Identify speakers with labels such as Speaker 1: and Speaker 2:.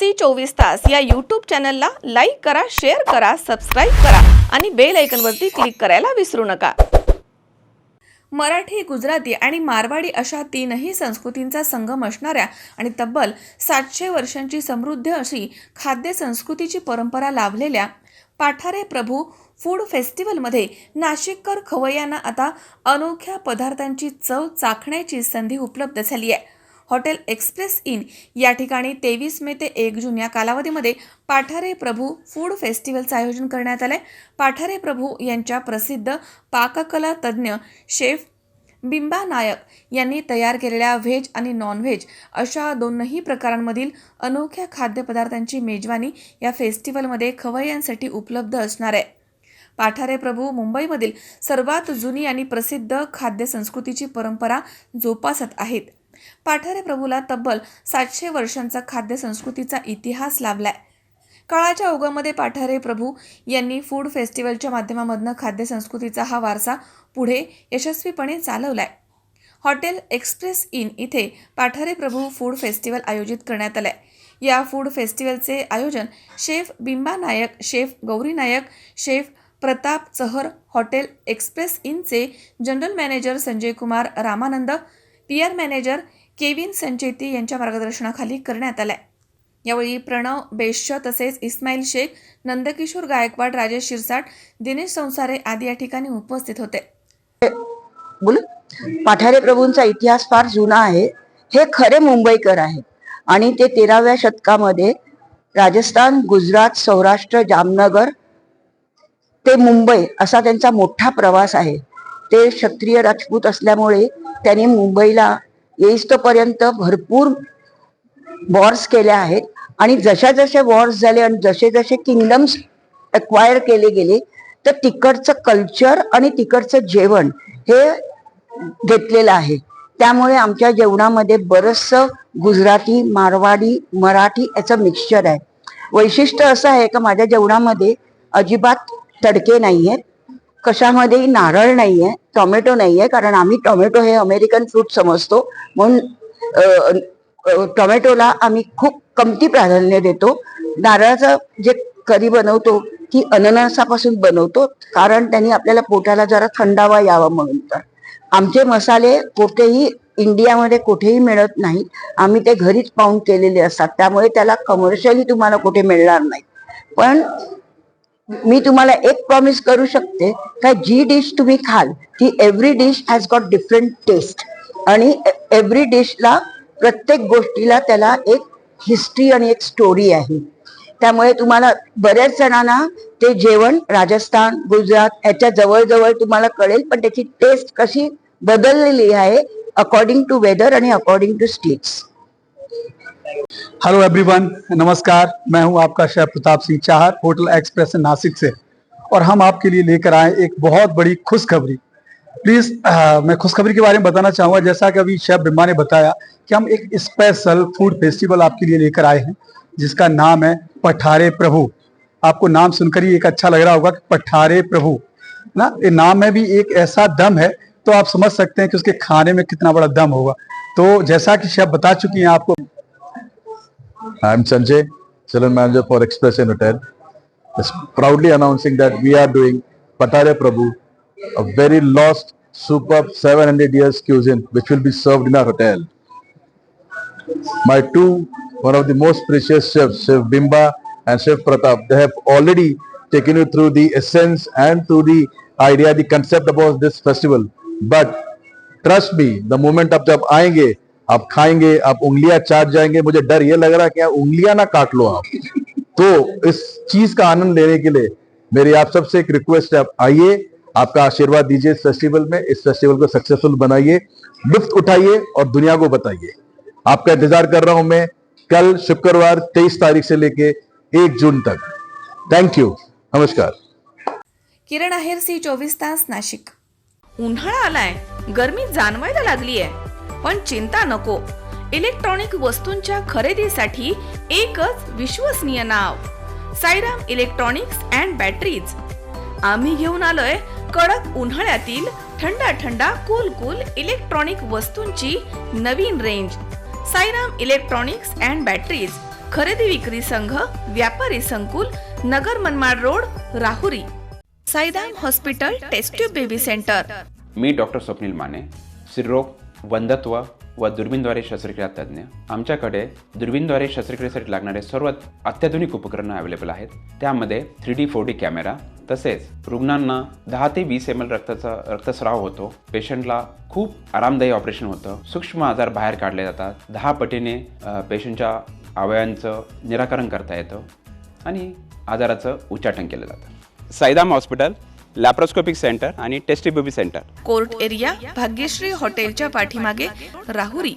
Speaker 1: C 24 तास या YouTube चॅनलला लाईक करा, शेअर करा, सबस्क्राईब करा आणि बेल आयकॉनवरती क्लिक करायला विसरू नका। मराठी, गुजराती आणि मारवाडी अशा तीनही संस्कृतींचा संगम असणाऱ्या आणि तब्बल 700 वर्षांची समृद्ध अशी खाद्य संस्कृतीची परंपरा लाभलेल्या पाठारे प्रभू फूड फेस्टिवलमध्ये नाशिककर खवय्यांना आता अनोख्या पदार्थांची चव चाखण्याची संधी उपलब्ध झाली आहे। हॉटेल एक्सप्रेस इन या ठिकाणी 23 मे ते 1 जून या कालावधीमध्ये पाठारे प्रभू फूड फेस्टिवलचं आयोजन करण्यात आलं आहे। पाठारे प्रभू यांच्या प्रसिद्ध पाककला तज्ज्ञ शेफ बिंबा नायक यांनी तयार केलेल्या व्हेज आणि नॉन व्हेज अशा दोनही प्रकारांमधील अनोख्या खाद्यपदार्थांची मेजवानी या फेस्टिवलमध्ये खवय्यांसाठी उपलब्ध असणार आहे। पाठारे प्रभू मुंबईमधील सर्वात जुनी आणि प्रसिद्ध खाद्य संस्कृतीची परंपरा जोपासत आहेत। पाठारे प्रभूला तब्बल 700 वर्षांचा खाद्य संस्कृतीचा इतिहास लाभलाय। काळाच्या ओघामध्ये पाठारे प्रभू यांनी फूड फेस्टिवलच्या माध्यमामधून खाद्य संस्कृतीचा हा वारसा पुढे यशस्वीपणे चालवलाय। हॉटेल एक्सप्रेस इन इथे पाठारे प्रभू फूड फेस्टिवल आयोजित करण्यात आलंय। या फूड फेस्टिवलचे आयोजन chef Bimba Nayak, chef Gauri Nayak, chef Pratap Chahar, hotel Express इनचे general manager Sanjay Kumar Ramanand, PR manager Kevin Sancheti यांच्या मार्गदर्शनाखाली करण्यात आलाय। यावेळी प्रणव बेश्य तसेच इस्माईल शेख, नंदकिशोर गायकवाड, राजेश शिरसाट, दिनेश संसारे आदी या ठिकाणी उपस्थित होते।
Speaker 2: पाठारे प्रभूंचा इतिहास फार जुना आहे। हे खरे मुंबईकर आहेत आणि ते 13व्या शतकामध्ये राजस्थान, गुजरात, सौराष्ट्र, जामनगर ते मुंबई असा त्यांचा मोठा प्रवास आहे। ते क्षत्रिय राजपूत असल्यामुळे त्यांनी मुंबईला येईस्तोपर्यंत भरपूर वॉर्स केल्या आहेत आणि जशा जसे वॉर्स झाले आणि जसे जसे किंगडम्स एक्वायर केले गेले तर तिकडचं कल्चर आणि तिकडचं जेवण हे घेतलेलं आहे। त्यामुळे आमच्या जेवणामध्ये बरंचसं गुजराती, मारवाडी, मराठी याचं मिक्सचर आहे। वैशिष्ट्य असं आहे का माझ्या जेवणामध्ये अजिबात तडके नाही आहेत, कशामध्येही नारळ नाहीये, टोमॅटो नाहीये, कारण आम्ही टोमॅटो हे अमेरिकन फ्रूट समजतो म्हणून टोमॅटोला आम्ही खूप कमती प्राधान्य देतो। नारळाचं जे करी बनवतो ती अननसापासून बनवतो, कारण त्यांनी आपल्याला पोटाला जरा थंडावा यावा म्हणून। तर आमचे मसाले कुठेही इंडियामध्ये कुठेही मिळत नाहीत, आम्ही ते घरीच पाऊंड केलेले असतात, त्यामुळे त्याला कमर्शियली तुम्हाला कुठे मिळणार नाही। पण मी तुम्हाला एक प्रॉमिस करू शकते का जी डिश तुम्ही खाल ती every dish has got different taste आणि एव्हरी डिशला प्रत्येक गोष्टीला त्याला एक हिस्ट्री आणि एक स्टोरी आहे। त्यामुळे तुम्हाला बऱ्याच जणांना ते जेवण राजस्थान, गुजरात याच्या जवळजवळ तुम्हाला कळेल, पण त्याची टेस्ट कशी बदललेली आहे अकॉर्डिंग टू वेदर आणि according to states.
Speaker 3: Hello everyone, नमस्कार। मैं हूं आपका chef Pratap Singh Chahar, hotel express Nashik से, और हम आपके लिए लेकर आए एक बहुत बड़ी खुशखबरी। प्लीज मैं खुशखबरी के बारे में बताना चाहूँगा। जैसा कि अभी शेफ बिम्बा ने बताया कि हम एक स्पेशल फूड फेस्टिवल आपके लिए लेकर आए हैं जिसका नाम है पठारे प्रभु। आपको नाम सुनकर ही एक अच्छा लग रहा होगा कि पठारे प्रभु ना, ये नाम में भी एक ऐसा दम है, तो आप समझ सकते हैं कि उसके खाने में कितना बड़ा दम होगा। तो जैसा कि शेफ बता चुकी हैं आपको।
Speaker 4: I'm Sanjay, General Manager for Express Inn Hotel. Just proudly announcing that we are doing Patare Prabhu, a very lost, superb 700 years cuisine which will be served in our hotel. One of the most precious chefs, Chef Bimba and Chef Pratap, they have already taken you through the essence and through the idea, the concept about this festival. But trust me, the moment आप जब आएंगे, आप खाएंगे, आप उंगलियां चाट जाएंगे। मुझे डर ये लग रहा है कि उंगलियां ना काट लो आप। तो इस चीज का आनंद लेने के लिए मेरी आप सबसे एक रिक्वेस्ट है, आप आइए, आपका आशीर्वाद दीजिए इस फेस्टिवल में। इस फेस्टिवल को सक्सेसफुल बनाइए, लुत्फ उठाइए और दुनिया को बताइए। आपका इंतजार कर रहा हूं मैं कल शुक्रवार 23 तारीख से लेके 1 जून तक। थैंक यू, नमस्कार।
Speaker 1: किरण आहेर, सी 24 तास, नाशिक। उन्हाळा आलाय, गरमी जाणवायला लागलीय, पण चिंता नको। इलेक्ट्रॉनिक वस्तूंच्या खरेदीसाठी एकच विश्वसनीय नाव, साईराम इलेक्ट्रॉनिक्स अँड बॅटरीज। आम्ही घेऊन आलोय कडक उन्हाळ्यातील थंडा थंडा कूल कूल इलेक्ट्रॉनिक वस्तूंची नवीन range. Sairam electronics and batteries खरेदी विक्री संघ, व्यापारी संकुल, Nagar Manmad road, Rahuri. Saidham hospital test tube baby centre.
Speaker 5: मी डॉक्टर स्वप्नील माने, स्त्रीरोग, वंध्यत्व व दुर्बीणद्वारे शस्त्रक्रिया तज्ज्ञ. आमच्याकडे दुर्बीणद्वारे शस्त्रक्रियेसाठी लागणारे सर्व अत्याधुनिक उपकरणं अवेलेबल आहेत. त्यामध्ये 3D 4D कॅमेरा, तसेच रुग्णांना 10 ते 20 ml रक्तस्राव होतो. पेशंटला खूप आरामदायी ऑपरेशन होतं. सूक्ष्म आजार बाहेर काढले जातात. 10 पटीने पेशंटच्या अवयवांचं निराकरण करता येतं आणि आजाराचं उच्चाटन केलं जातं.
Speaker 6: साईदाम हॉस्पिटल, लॅप्रोस्कोपिक सेंटर आणि test baby centre.
Speaker 1: Court area, Bhagyashree हॉटेलच्या पाठीमागे, राहुरी.